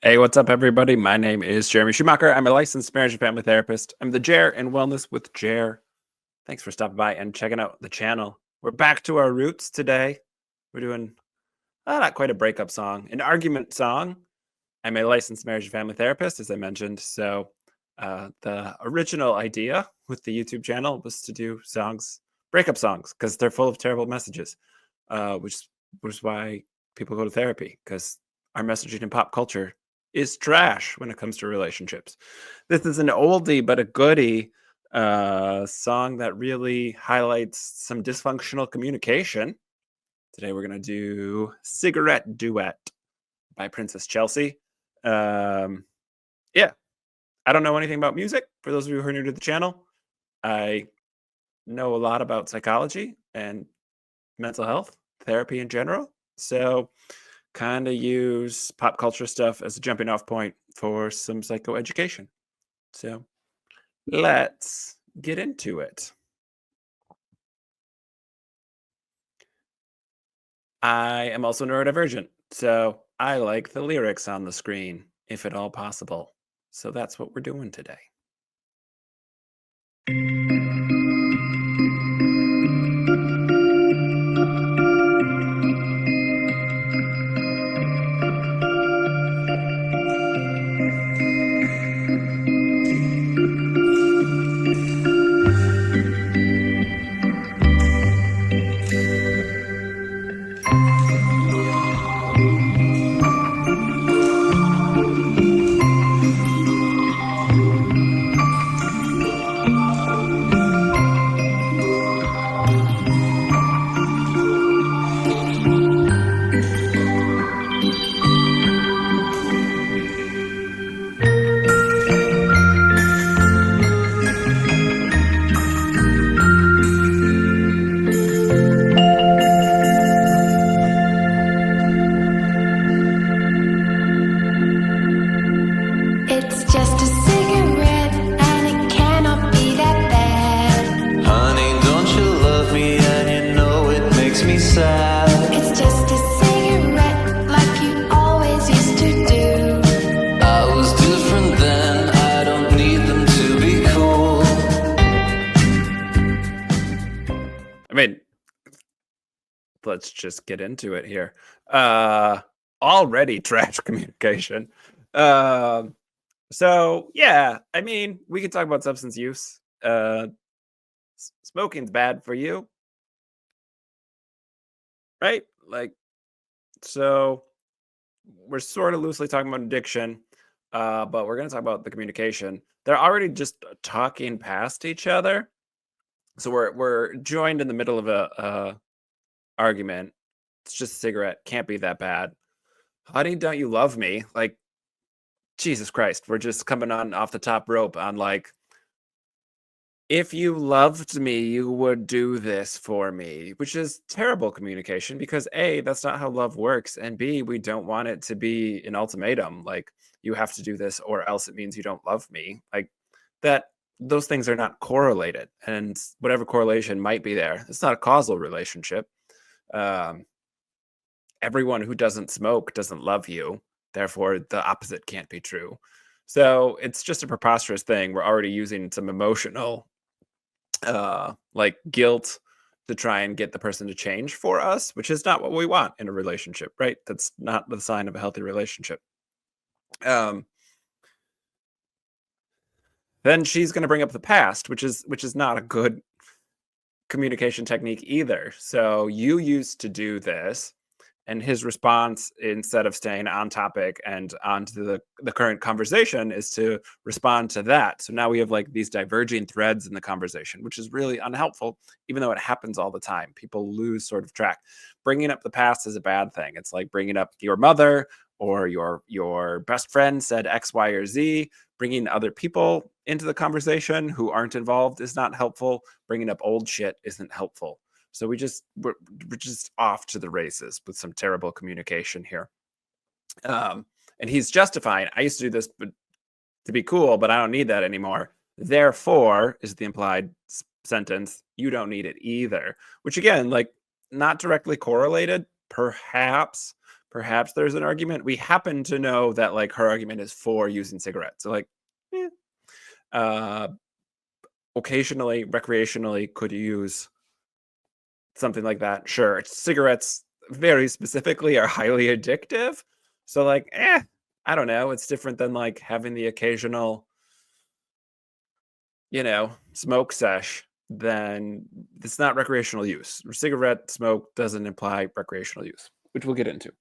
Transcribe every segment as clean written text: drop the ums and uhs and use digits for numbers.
Hey, what's up, everybody? My name is Jeremy Schumacher. I'm a licensed marriage and family therapist. I'm the Jer in Wellness with Jer. Thanks for stopping by and checking out the channel. We're back to our roots today. We're doing not quite a breakup song, an argument song. I'm a licensed marriage and family therapist, as I mentioned. So the original idea with the YouTube channel was to do breakup songs, because they're full of terrible messages, which was why people go to therapy, because our messaging in pop culture is trash when it comes to relationships. This is an oldie but a goodie song that really highlights some dysfunctional communication. Today we're going to do Cigarette Duet by Princess Chelsea. Yeah, I don't know anything about music. For those of you who are new to the channel, I know a lot about psychology and mental health, therapy in general. So kind of use pop culture stuff as a jumping off point for some psychoeducation. So let's get into it. I am also neurodivergent, so I like the lyrics on the screen, if at all possible. So that's what we're doing today. It's just a cigarette and it cannot be that bad. Honey, don't you love me and you know it makes me sad. It's just a cigarette like you always used to do. I was different then, I don't need them to be cool. I mean, let's just get into it here. Already trash communication. So yeah, I mean, we could talk about substance use. Smoking's bad for you, right? Like, so we're sort of loosely talking about addiction, but we're going to talk about the communication. They're already just talking past each other, so we're joined in the middle of a argument. It's just a cigarette, can't be that bad. Honey, don't you love me? Like, Jesus Christ, we're just coming on off the top rope on, like, if you loved me, you would do this for me, which is terrible communication, because A, that's not how love works, and B, we don't want it to be an ultimatum, like, you have to do this or else it means you don't love me. Like, those things are not correlated, and whatever correlation might be there, it's not a causal relationship. Everyone who doesn't smoke doesn't love you. Therefore, the opposite can't be true. So it's just a preposterous thing. We're already using some emotional, like guilt, to try and get the person to change for us, which is not what we want in a relationship, right? That's not the sign of a healthy relationship. Then she's going to bring up the past, which is not a good communication technique either. So you used to do this. And his response, instead of staying on topic and onto the current conversation, is to respond to that. So now we have like these diverging threads in the conversation, which is really unhelpful, even though it happens all the time. People lose sort of track. Bringing up the past is a bad thing. It's like bringing up your mother or your best friend said X, Y, or Z. Bringing other people into the conversation who aren't involved is not helpful. Bringing up old shit isn't helpful. So we're just off to the races with some terrible communication here. And he's justifying, I used to do this to be cool, but I don't need that anymore. Therefore, is the implied sentence, you don't need it either. Which again, like, not directly correlated, perhaps, perhaps there's an argument. We happen to know that like her argument is for using cigarettes. So like, eh, uh, occasionally, recreationally, could you use something like that? Sure. Cigarettes very specifically are highly addictive. So like, I don't know. It's different than like having the occasional, smoke sesh. Then it's not recreational use. Cigarette smoke doesn't imply recreational use, which we'll get into.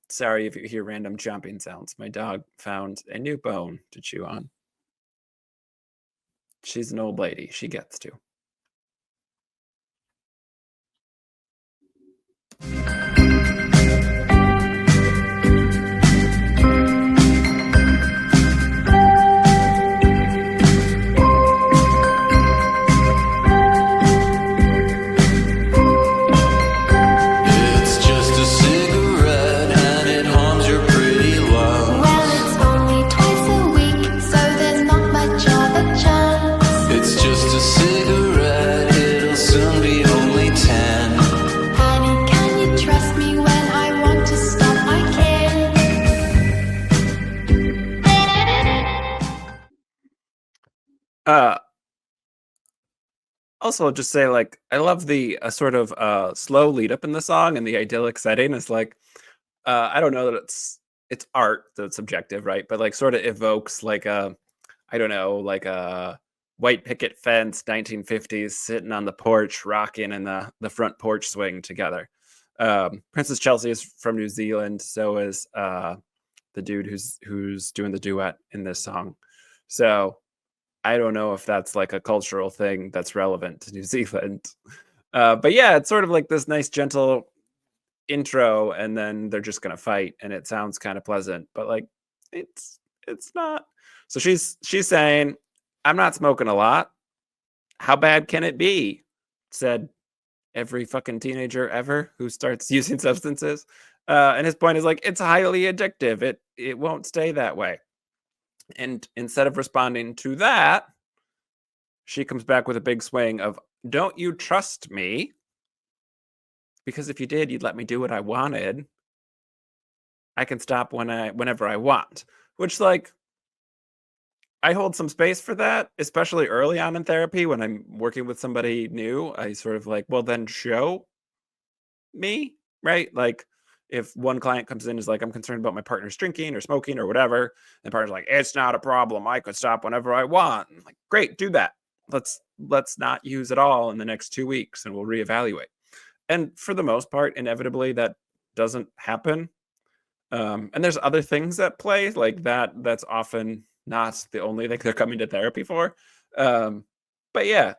Sorry if you hear random chomping sounds. My dog found a new bone to chew on. She's an old lady. She gets to. It's just a cigarette and it harms your pretty lungs. Well, it's only twice a week, so there's not much of a chance. It's just a cigarette, it'll soon be only 10. Honey, can you trust me when I want to stop? I can. Also, I'll just say, like, I love the sort of slow lead up in the song and the idyllic setting. It's like, I don't know that it's art, that's subjective, right? But like, sort of evokes like a, I don't know, like a white picket fence, 1950s, sitting on the porch, rocking in the front porch swing together. Princess Chelsea is from New Zealand, so is the dude who's doing the duet in this song. So I don't know if that's like a cultural thing that's relevant to New Zealand. But yeah, it's sort of like this nice, gentle intro, and then they're just gonna fight, and it sounds kind of pleasant, but like it's not. So she's saying, "I'm not smoking a lot. How bad can it be?" Said every fucking teenager ever who starts using substances. And his point is like, it's highly addictive. It won't stay that way. And instead of responding to that, she comes back with a big swing of, "Don't you trust me? Because if you did, you'd let me do what I wanted. I can stop whenever I want." Which, like, I hold some space for that, especially early on in therapy when I'm working with somebody new. I sort of like, well, then show me, right? Like, if one client comes in and is like, "I'm concerned about my partner's drinking or smoking or whatever," and the partner's like, "It's not a problem. I could stop whenever I want." I'm like, great, do that. Let's not use it all in the next 2 weeks, and we'll reevaluate. And for the most part, inevitably, that doesn't happen. And there's other things at play like that. That's often not the only thing they're coming to therapy for. Um, but yeah,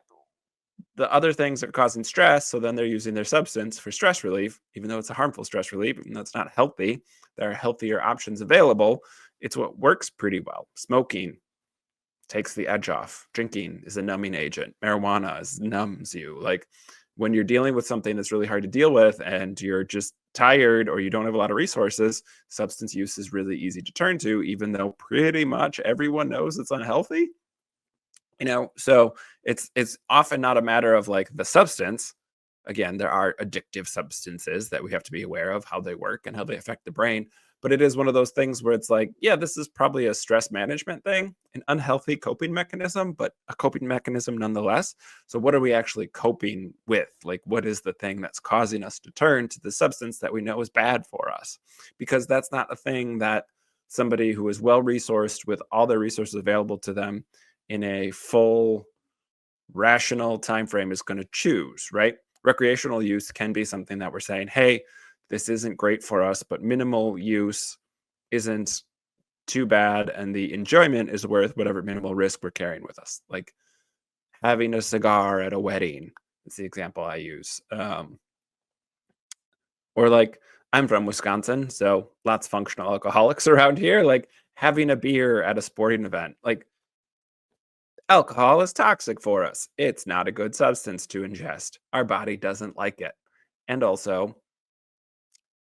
the other things are causing stress, so then they're using their substance for stress relief, even though it's a harmful stress relief, and that's not healthy. There are healthier options available. It's what works pretty well. Smoking takes the edge off. Drinking is a numbing agent. Marijuana numbs you. Like, when you're dealing with something that's really hard to deal with and you're just tired or you don't have a lot of resources, substance use is really easy to turn to, even though pretty much everyone knows it's unhealthy. So it's often not a matter of like the substance. Again, there are addictive substances that we have to be aware of how they work and how they affect the brain, but it is one of those things where it's like, yeah, this is probably a stress management thing, an unhealthy coping mechanism, but a coping mechanism nonetheless. So what are we actually coping with? Like, what is the thing that's causing us to turn to the substance that we know is bad for us? Because that's not a thing that somebody who is well resourced with all their resources available to them in a full rational time frame is going to choose, right? Recreational use can be something that we're saying, hey, this isn't great for us, but minimal use isn't too bad, and the enjoyment is worth whatever minimal risk we're carrying with us. Like having a cigar at a wedding is the example I use. Or like, I'm from Wisconsin, so lots of functional alcoholics around here. Like having a beer at a sporting event, like, alcohol is toxic for us. It's not a good substance to ingest. Our body doesn't like it. And also,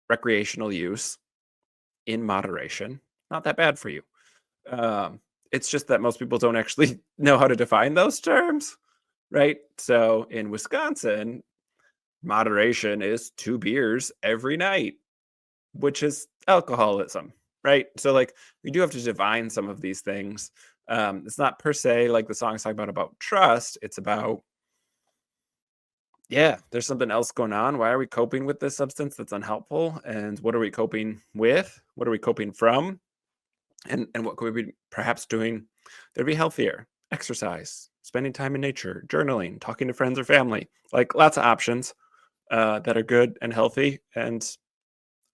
recreational use in moderation, not that bad for you. It's just that most people don't actually know how to define those terms, right? So in Wisconsin, moderation is 2 beers every night. which is alcoholism, right? So like we do have to define some of these things. It's not per se like the song's talking about trust. It's about, yeah, there's something else going on. Why are we coping with this substance that's unhelpful? And what are we coping with? What are we coping from? And what could we be perhaps doing that'd be healthier? Exercise, spending time in nature, journaling, talking to friends or family. Like lots of options that are good and healthy and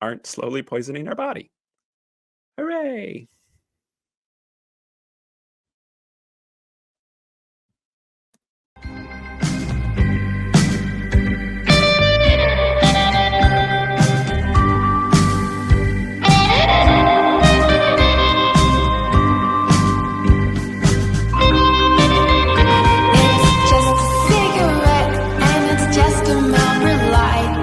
aren't slowly poisoning our body. Hooray! It's just a cigarette and it's just a memory light.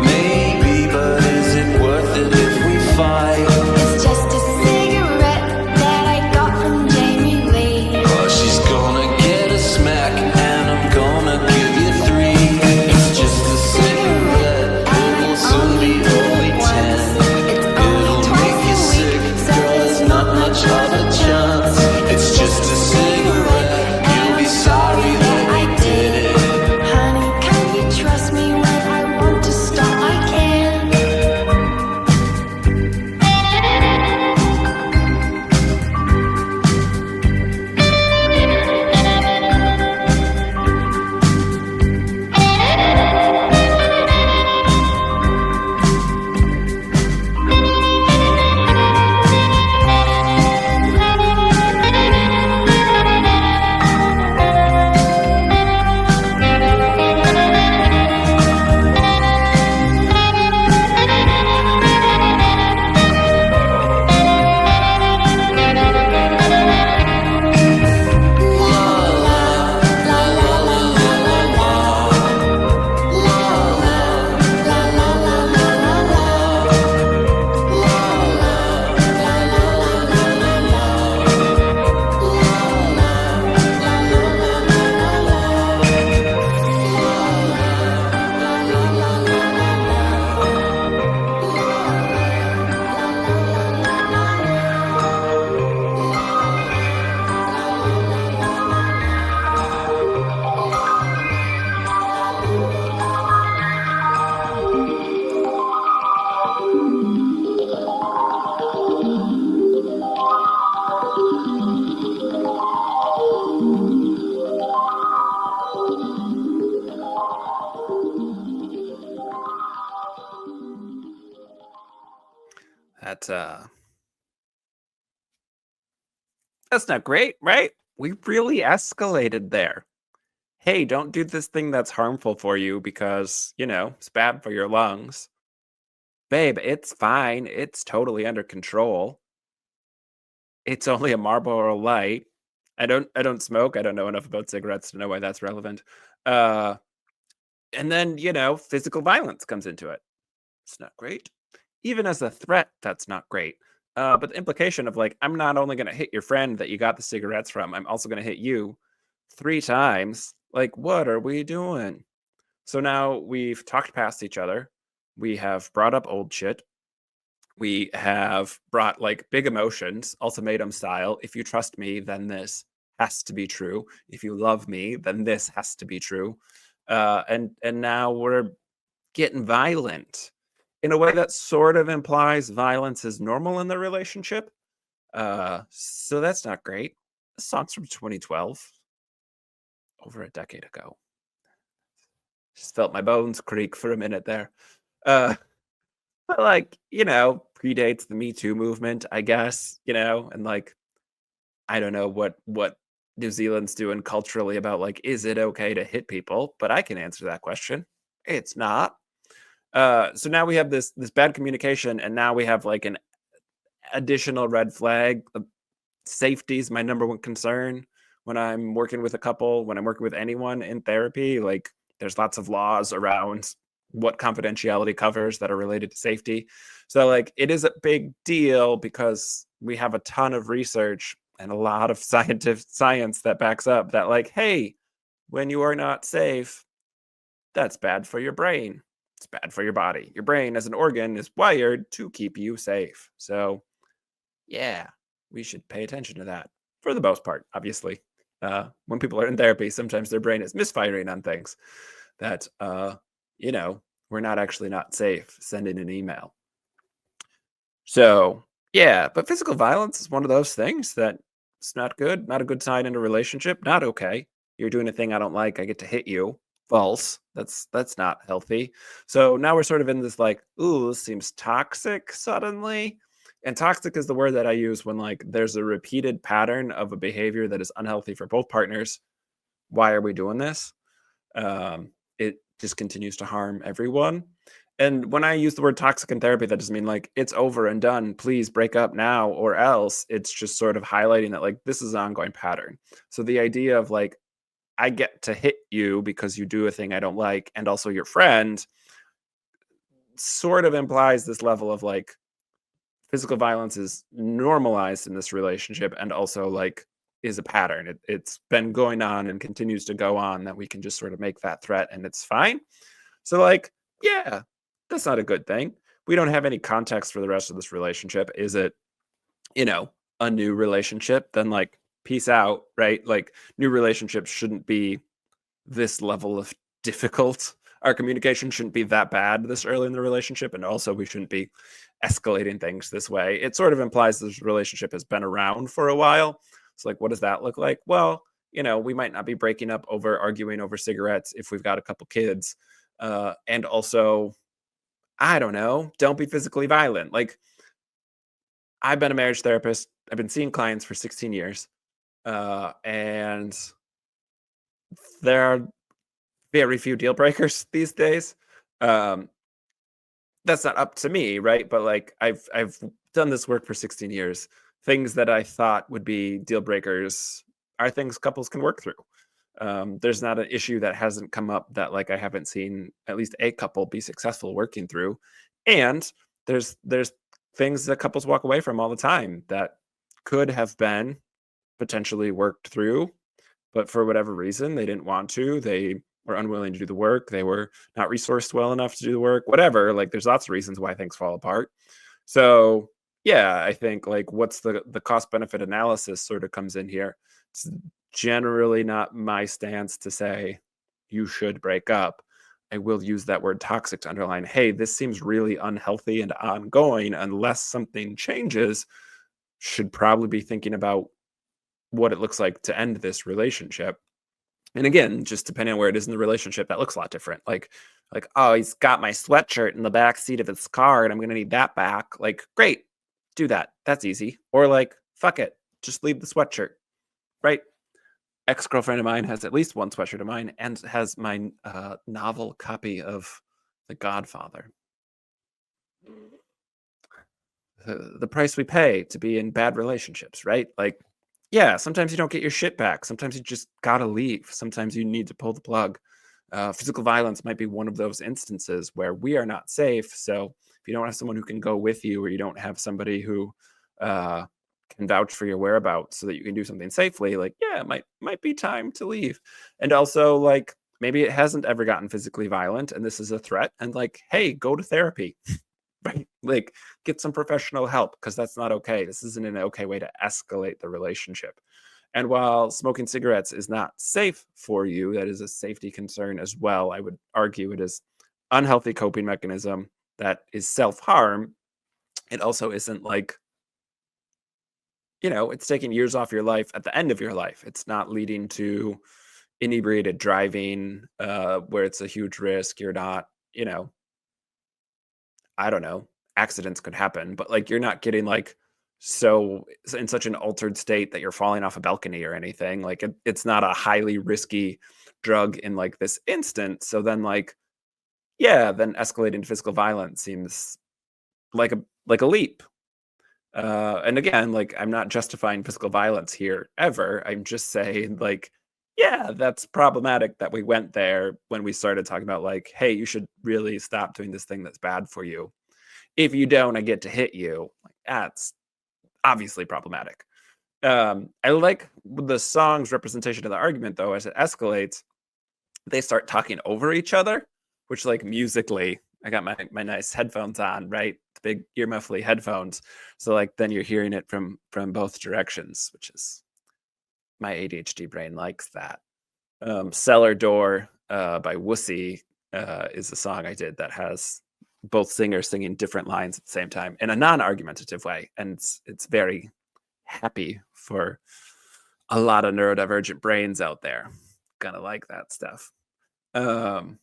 Maybe, but is it worth it if we fight? It's just a cigarette that I got from Jamie Lee. Oh, she's gonna get a smack, and I'm gonna give you three. It's just a cigarette, it will soon be only 10. It'll make you sick, girl, there's not much of a chance. It's just a cigarette, you'll be sorry that I did it. Honey, can you trust me when I want to stop? I can. That that's not great, right? We really escalated there. Hey, don't do this thing that's harmful for you because, it's bad for your lungs. Babe, it's fine. It's totally under control. It's only a Marlboro Light. I don't smoke. I don't know enough about cigarettes to know why that's relevant. Uh and then, physical violence comes into it. It's not great. Even as a threat, that's not great. But the implication of like, I'm not only going to hit your friend that you got the cigarettes from, I'm also going to hit you 3 times. Like, what are we doing? So now we've talked past each other. We have brought up old shit. We have brought like big emotions, ultimatum style. If you trust me, then this has to be true. If you love me, then this has to be true. And now we're getting violent in a way that sort of implies violence is normal in the relationship. So that's not great. This song's from 2012, over a decade ago. Just felt my bones creak for a minute there. Uh, but like, predates the Me Too movement, I guess, and like, I don't know what New Zealand's doing culturally about like, is it okay to hit people? But I can answer that question. It's not. So now we have this bad communication, and now we have like an additional red flag. Safety is my number one concern when I'm working with a couple, when I'm working with anyone in therapy. Like, there's lots of laws around what confidentiality covers that are related to safety. So, like, it is a big deal because we have a ton of research and a lot of science that backs up that, like, hey, when you are not safe, that's bad for your brain. It's bad for your body. Your brain as an organ is wired to keep you safe. So, yeah, we should pay attention to that for the most part, obviously. When people are in therapy, sometimes their brain is misfiring on things that, you know, we're not actually not safe sending an email. So, yeah, but physical violence is one of those things that it's not good, not a good sign in a relationship, not okay. You're doing a thing I don't like, I get to hit you. False. That's not healthy. So now we're sort of in this like, ooh, this seems toxic suddenly. And toxic is the word that I use when like there's a repeated pattern of a behavior that is unhealthy for both partners. Why are we doing this? It just continues to harm everyone. And when I use the word toxic in therapy, that doesn't mean like it's over and done. Please break up now or else. It's just sort of highlighting that like this is an ongoing pattern. So the idea of like, I get to hit you because you do a thing I don't like, and also your friend sort of implies this level of like physical violence is normalized in this relationship and also like is a pattern. It's been going on and continues to go on that we can just sort of make that threat and it's fine. So, like, yeah, that's not a good thing. We don't have any context for the rest of this relationship. Is it, a new relationship? Then, like, peace out, right? Like, new relationships shouldn't be this level of difficult. Our communication shouldn't be that bad this early in the relationship. And also, we shouldn't be escalating things this way. It sort of implies this relationship has been around for a while. So, like, what does that look like? Well, we might not be breaking up over arguing over cigarettes if we've got a couple kids. And also, I don't know, don't be physically violent. Like, I've been a marriage therapist, I've been seeing clients for 16 years. And there are very few deal breakers these days. Um, that's not up to me, right? But like I've done this work for 16 years. Things that I thought would be deal breakers are things couples can work through. There's not an issue that hasn't come up that like I haven't seen at least a couple be successful working through. And there's things that couples walk away from all the time that could have been potentially worked through, but for whatever reason they didn't want to. They were unwilling to do the work. They were not resourced well enough to do the work. Whatever. Like there's lots of reasons why things fall apart. So yeah, I think like what's the cost benefit analysis sort of comes in here. It's generally not my stance to say you should break up. I will use that word toxic to underline, hey, this seems really unhealthy and ongoing unless something changes. Should probably be thinking about what it looks like to end this relationship. And again, just depending on where it is in the relationship, that looks a lot different. Like, oh, he's got my sweatshirt in the back seat of his car and I'm gonna need that back. Like, great, do that. That's easy. Or like, fuck it, just leave the sweatshirt. Right? Ex-girlfriend of mine has at least one sweatshirt of mine and has my novel copy of The Godfather. The price we pay to be in bad relationships, right? Like, yeah, sometimes you don't get your shit back. Sometimes you just gotta leave. Sometimes you need to pull the plug. Physical violence might be one of those instances where we are not safe. So if you don't have someone who can go with you, or you don't have somebody who can vouch for your whereabouts so that you can do something safely, like, yeah, it might be time to leave. And also, like, maybe it hasn't ever gotten physically violent and this is a threat. And like, hey, go to therapy. Right? Like, get some professional help because that's not okay. This isn't an okay way to escalate the relationship. And while smoking cigarettes is not safe for you, that is a safety concern as well. I would argue it is unhealthy coping mechanism that is self-harm. It also isn't like, it's taking years off your life at the end of your life. It's not leading to inebriated driving, where it's a huge risk. You're not, I don't know, accidents could happen, but like you're not getting like so in such an altered state that you're falling off a balcony or anything. Like it's not a highly risky drug in like this instance. So then like, yeah, then escalating to physical violence seems like a leap. And again, like I'm not justifying physical violence here ever. I'm just saying like, yeah, that's problematic that we went there when we started talking about like, hey, you should really stop doing this thing that's bad for you. If you don't, I get to hit you. Like that's obviously problematic. I like the song's representation of the argument though, as it escalates, they start talking over each other, which like musically I got my nice headphones on, right? The big ear muffly headphones. So like then you're hearing it from both directions, which is my ADHD brain likes that. Cellar Door by Wussy is a song I did that has both singers singing different lines at the same time in a non-argumentative way. And it's very happy for a lot of neurodivergent brains out there. Gonna like that stuff. Um,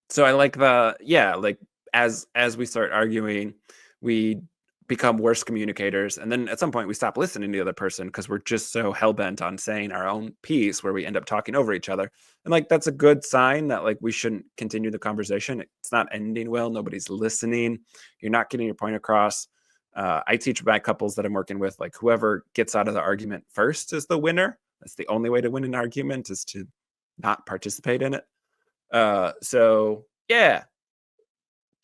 so I like like as we start arguing, we become worse communicators, and then at some point we stop listening to the other person because we're just so hell-bent on saying our own piece where we end up talking over each other. And like that's a good sign that like we shouldn't continue the conversation. It's not ending well, nobody's listening, you're not getting your point across. I teach my couples that I'm working with, like whoever gets out of the argument first is the winner. That's the only way to win an argument, is to not participate in it. So yeah,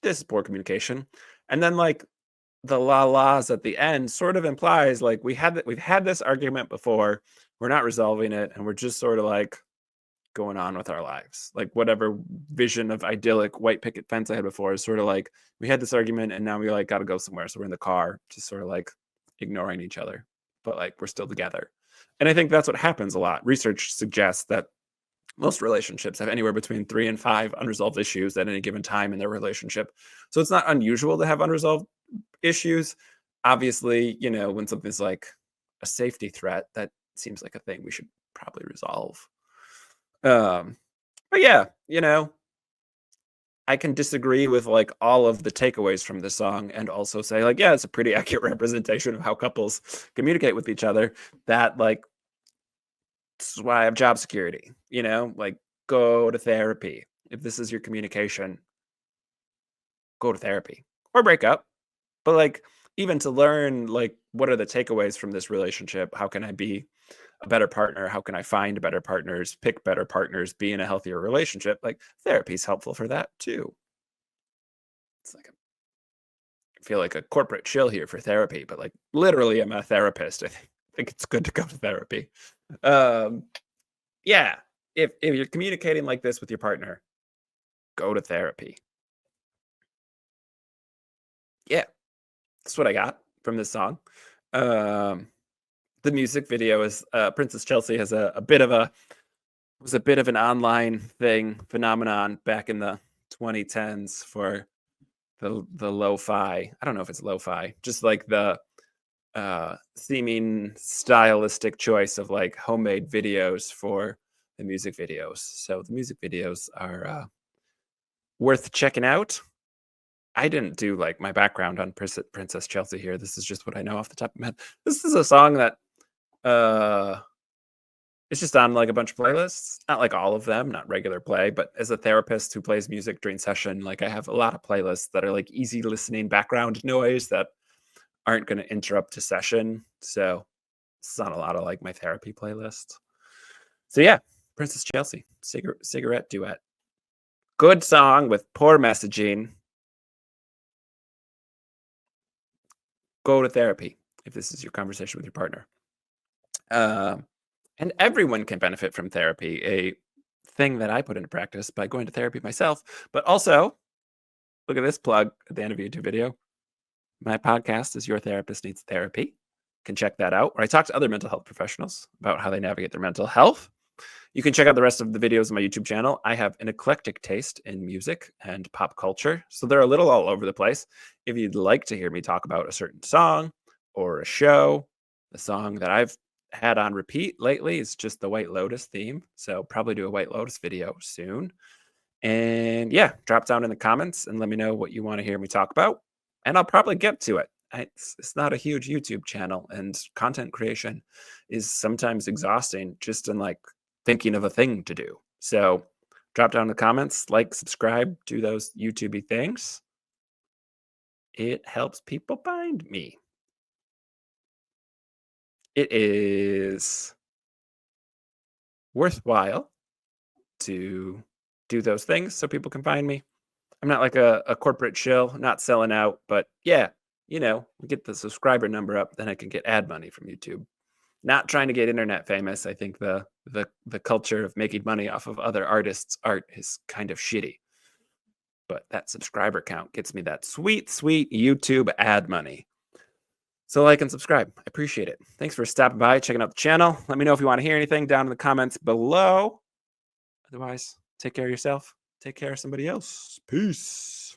this is poor communication. And then like the la la's at the end sort of implies like we've had this argument before, we're not resolving it, and we're just sort of like going on with our lives. Like whatever vision of idyllic white picket fence I had before is sort of like we had this argument and now we like got to go somewhere. So we're in the car, just sort of like ignoring each other, but like we're still together. And I think that's what happens a lot. Research suggests that most relationships have anywhere between 3 and 5 unresolved issues at any given time in their relationship. So it's not unusual to have unresolved issues. Obviously, you know, when something's like a safety threat, that seems like a thing we should probably resolve. But yeah, you know, I can disagree with like all of the takeaways from this song and also say like, yeah, it's a pretty accurate representation of how couples communicate with each other. That like, this is why I have job security, you know, like go to therapy. If this is your communication, go to therapy or break up. But like, even to learn like what are the takeaways from this relationship? How can I be a better partner? How can I find better partners, pick better partners, be in a healthier relationship? Like therapy is helpful for that too. It's like I feel like a corporate chill here for therapy, but like literally I'm a therapist. I think it's good to go to therapy. Um, yeah. If you're communicating like this with your partner, go to therapy. Yeah, that's what I got from this song. Um, the music video is Princess Chelsea has a bit of a was a bit of an online phenomenon back in the 2010s for the lo-fi. I don't know if it's lo-fi, just like the seeming stylistic choice of like homemade videos for the music videos. So the music videos are worth checking out. I didn't do like my background on Princess Chelsea here. This is just what I know off the top of my head. This is a song that uh it's just on like a bunch of playlists. Not like all of them, not regular play, but as a therapist who plays music during session, like I have a lot of playlists that are like easy listening background noise that aren't going to interrupt a session. So it's on a lot of like my therapy playlists. So yeah, Princess Chelsea, cigarette duet. Good song with poor messaging. Go to therapy if this is your conversation with your partner. And everyone can benefit from therapy, a thing that I put into practice by going to therapy myself. But also, look at this plug at the end of a YouTube video. My podcast is Your Therapist Needs Therapy. You can check that out, where I talk to other mental health professionals about how they navigate their mental health. You can check out the rest of the videos on my YouTube channel. I have an eclectic taste in music and pop culture, so they're a little all over the place. If you'd like to hear me talk about a certain song or a show, the song that I've had on repeat lately is just the White Lotus theme, so probably do a White Lotus video soon. And yeah, drop down in the comments and let me know what you want to hear me talk about, and I'll probably get to it. It's not a huge YouTube channel, and content creation is sometimes exhausting just in like thinking of a thing to do. So drop down in the comments, like, subscribe, do those YouTubey things. It helps people find me. It is worthwhile to do those things so people can find me. I'm not like a corporate shill, not selling out, but yeah, you know, we get the subscriber number up, then I can get ad money from YouTube. Not trying to get internet famous. I think the culture of making money off of other artists' art is kind of shitty. but that subscriber count gets me that sweet, sweet YouTube ad money. So like and subscribe. I appreciate it. Thanks for stopping by, checking out the channel. Let me know if you want to hear anything down in the comments below. Otherwise, take care of yourself. Take care of somebody else. Peace.